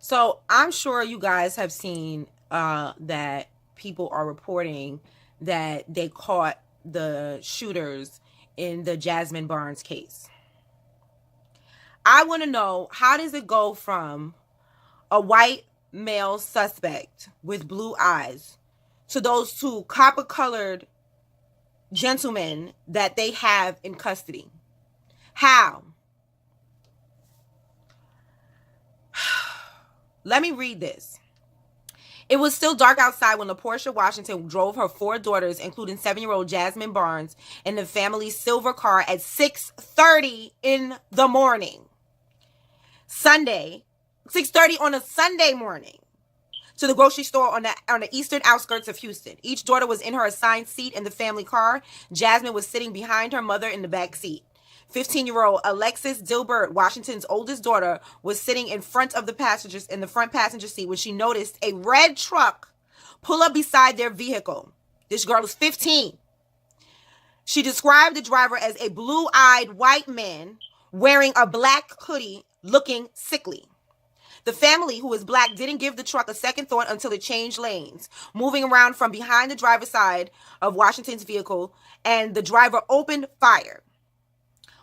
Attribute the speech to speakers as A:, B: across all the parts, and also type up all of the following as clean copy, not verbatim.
A: So I'm sure you guys have seen that people are reporting that they caught the shooters in the Jazmine Barnes case. I want to know, how does it go from a white male suspect with blue eyes to those two copper-colored gentlemen that they have in custody? How? Let me read this. It was still dark outside when LaPortia Washington drove her four daughters, including 7-year-old Jazmine Barnes, in the family's silver car at 6:30 in the morning. Sunday, 6:30 on a Sunday morning, to the grocery store on the eastern outskirts of Houston. Each daughter was in her assigned seat in the family car. Jazmine was sitting behind her mother in the back seat. 15-year-old Alexis Dilbert, Washington's oldest daughter, was sitting in front in the front passenger seat when she noticed a red truck pull up beside their vehicle. This girl was 15. She described the driver as a blue-eyed white man wearing a black hoodie, looking sickly. The family, who is black, didn't give the truck a second thought until it changed lanes, moving around from behind the driver's side of Washington's vehicle, and the driver opened fire.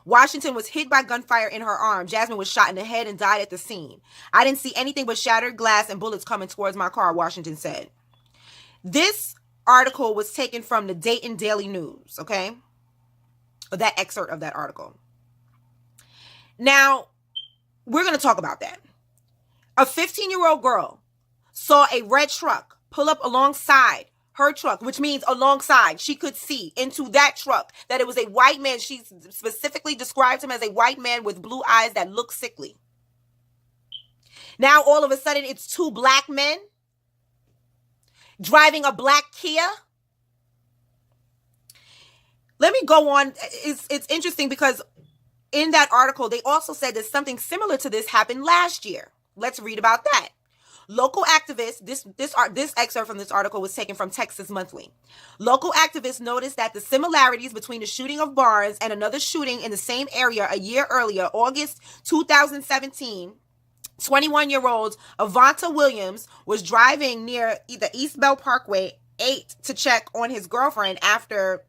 A: Washington was hit by gunfire in her arm. Jazmine was shot in the head and died at the scene. I didn't see anything but shattered glass and bullets coming towards my car, Washington said. This article was taken from the Dayton Daily News, okay? That excerpt of that article. Now, we're going to talk about that. A 15-year-old girl saw a red truck pull up alongside her truck, which means alongside. She could see into that truck that it was a white man. She specifically described him as a white man with blue eyes that looked sickly. Now, all of a sudden, it's two black men driving a black Kia. Let me go on. It's interesting because in that article, they also said that something similar to this happened last year. Let's read about that. Local activists, this excerpt from this article was taken from Texas Monthly. Local activists noticed that the similarities between the shooting of Barnes and another shooting in the same area a year earlier, August 2017, 21-year-old Avonta Williams was driving near the East Bell Parkway 8 to check on his girlfriend after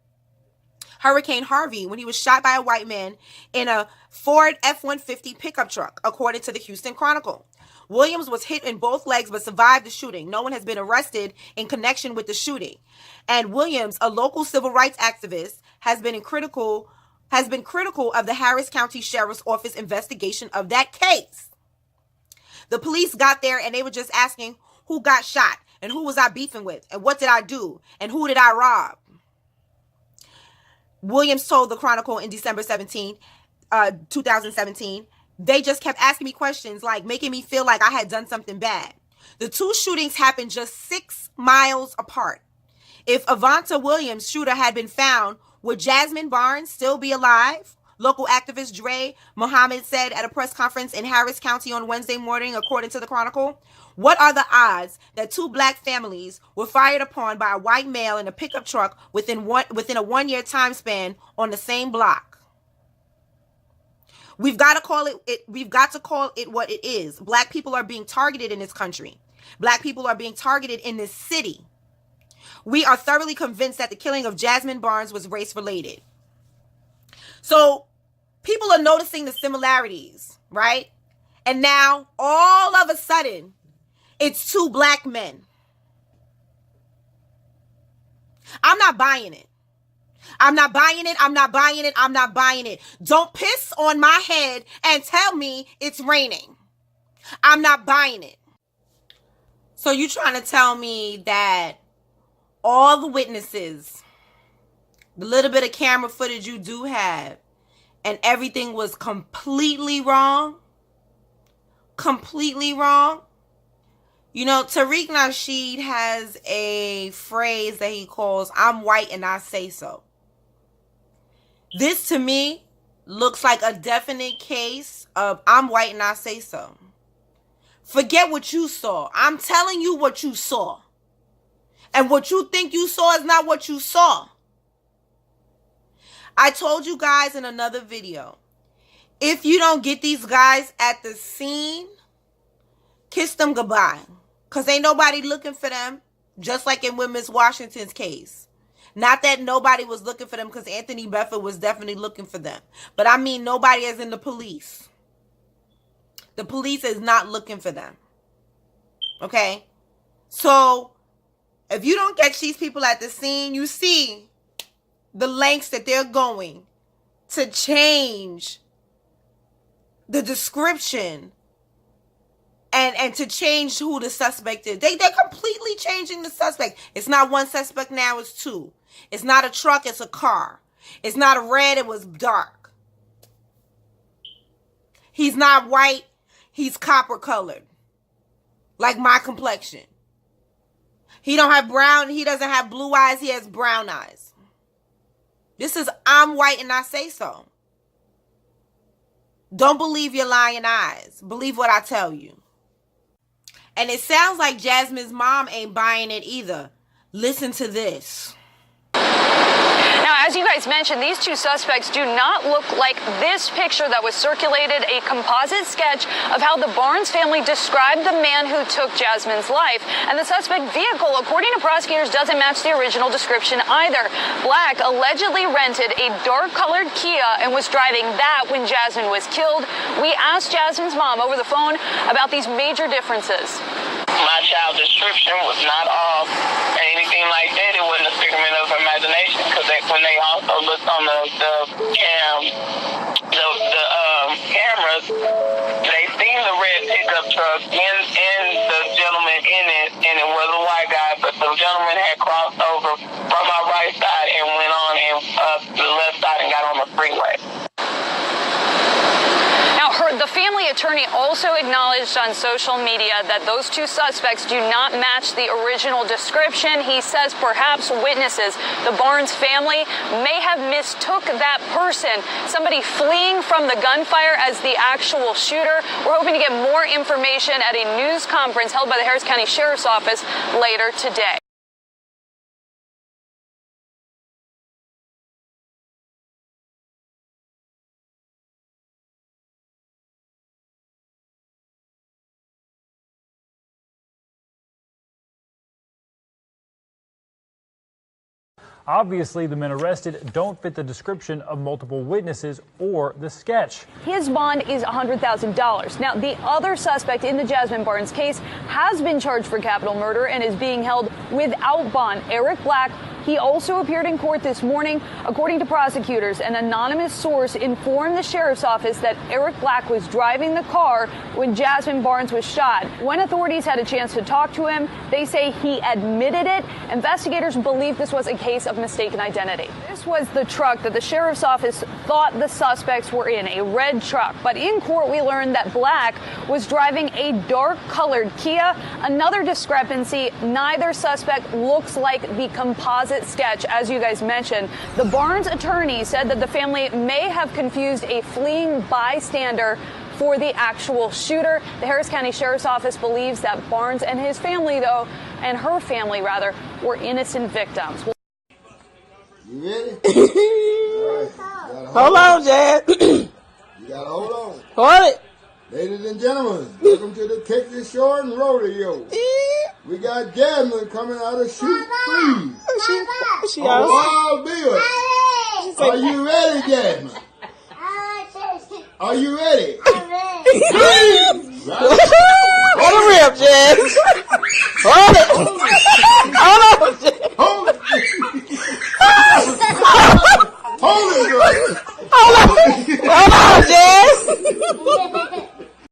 A: Hurricane Harvey, when he was shot by a white man in a Ford F-150 pickup truck, according to the Houston Chronicle. Williams was hit in both legs but survived the shooting. No one has been arrested in connection with the shooting. And Williams, a local civil rights activist, has been critical of the Harris County Sheriff's Office investigation of that case. The police got there and they were just asking who got shot and who was I beefing with and what did I do and who did I rob. Williams told the Chronicle in December 2017, they just kept asking me questions, like making me feel like I had done something bad. The two shootings happened just 6 miles apart. If Avonta Williams' shooter had been found, would Jazmine Barnes still be alive? Local activist Dre Muhammad said at a press conference in Harris County on Wednesday morning, according to the Chronicle. What are the odds that two black families were fired upon by a white male in a pickup truck within a 1-year time span on the same block? We've got to call it what it is. Black people are being targeted in this country. Black people are being targeted in this city. We are thoroughly convinced that the killing of Jazmine Barnes was race-related. So people are noticing the similarities, right? And now, all of a sudden, it's two black men. I'm not buying it. I'm not buying it. I'm not buying it. I'm not buying it. Don't piss on my head and tell me it's raining. I'm not buying it. So you trying to tell me that all the witnesses, the little bit of camera footage you do have, and everything was completely wrong? Completely wrong? You know, Tariq Nasheed has a phrase that he calls, "I'm white and I say so." This, to me, looks like a definite case of I'm white and I say so. Forget what you saw. I'm telling you what you saw. And what you think you saw is not what you saw. I told you guys in another video, if you don't get these guys at the scene, kiss them goodbye. Because ain't nobody looking for them. Just like in with Miss Washington's case. Not that nobody was looking for them, because Anthony Bedford was definitely looking for them. But I mean nobody as in the police. The police is not looking for them. Okay? So, if you don't catch these people at the scene, you see the lengths that they're going to change the description and to change who the suspect is. They're completely changing the suspect. It's not one suspect now, it's two. It's not a truck, it's a car. It's not a red, it was dark. He's not white, he's copper colored. Like my complexion. He don't have brown, he doesn't have blue eyes, he has brown eyes. This is, I'm white and I say so. Don't believe your lying eyes. Believe what I tell you. And it sounds like Jazmine's mom ain't buying it either. Listen to this.
B: Now, as you guys mentioned, these two suspects do not look like this picture that was circulated, a composite sketch of how the Barnes family described the man who took Jazmine's life. And the suspect vehicle, according to prosecutors, doesn't match the original description either. Black allegedly rented a dark-colored Kia and was driving that when Jazmine was killed. We asked Jazmine's mom over the phone about these major differences.
C: My child's description was not off anything like that. It wasn't a figment of imagination, because when they also looked on the cameras, they seen the red pickup truck and the gentleman in it, and it was a white guy, but the gentleman had crossed over from our right side and went on and the left side and got on the freeway.
B: The family attorney also acknowledged on social media that those two suspects do not match the original description. He says perhaps witnesses, the Barnes family, may have mistook that person, somebody fleeing from the gunfire, as the actual shooter. We're hoping to get more information at a news conference held by the Harris County Sheriff's Office later today.
D: Obviously, the men arrested don't fit the description of multiple witnesses or the sketch.
B: His bond is $100,000. Now, the other suspect in the Jazmine Barnes case has been charged for capital murder and is being held without bond. Eric Black, he also appeared in court this morning. According to prosecutors, an anonymous source informed the sheriff's office that Eric Black was driving the car when Jazmine Barnes was shot. When authorities had a chance to talk to him, they say he admitted it. Investigators believe this was a case of mistaken identity. This was the truck that the sheriff's office thought the suspects were in, a red truck. But in court, we learned that Black was driving a dark-colored Kia. Another discrepancy, neither suspect looks like the composite sketch, as you guys mentioned. The Barnes attorney said that the family may have confused a fleeing bystander for the actual shooter. The Harris County Sheriff's Office believes that Barnes and his family, though, and her family, rather, were innocent victims.
E: You ready?
A: Hold on, Jazz.
E: You gotta hold on.
A: Hold it.
E: Ladies and gentlemen, welcome to the Texas Shore and Rodeo. We got Jazmine coming out of Shoot Free.
A: She
E: Wild Bill. Are you ready, Jazmine? Are you ready?
A: I'm ready. Hold the rip, Jazz. Hold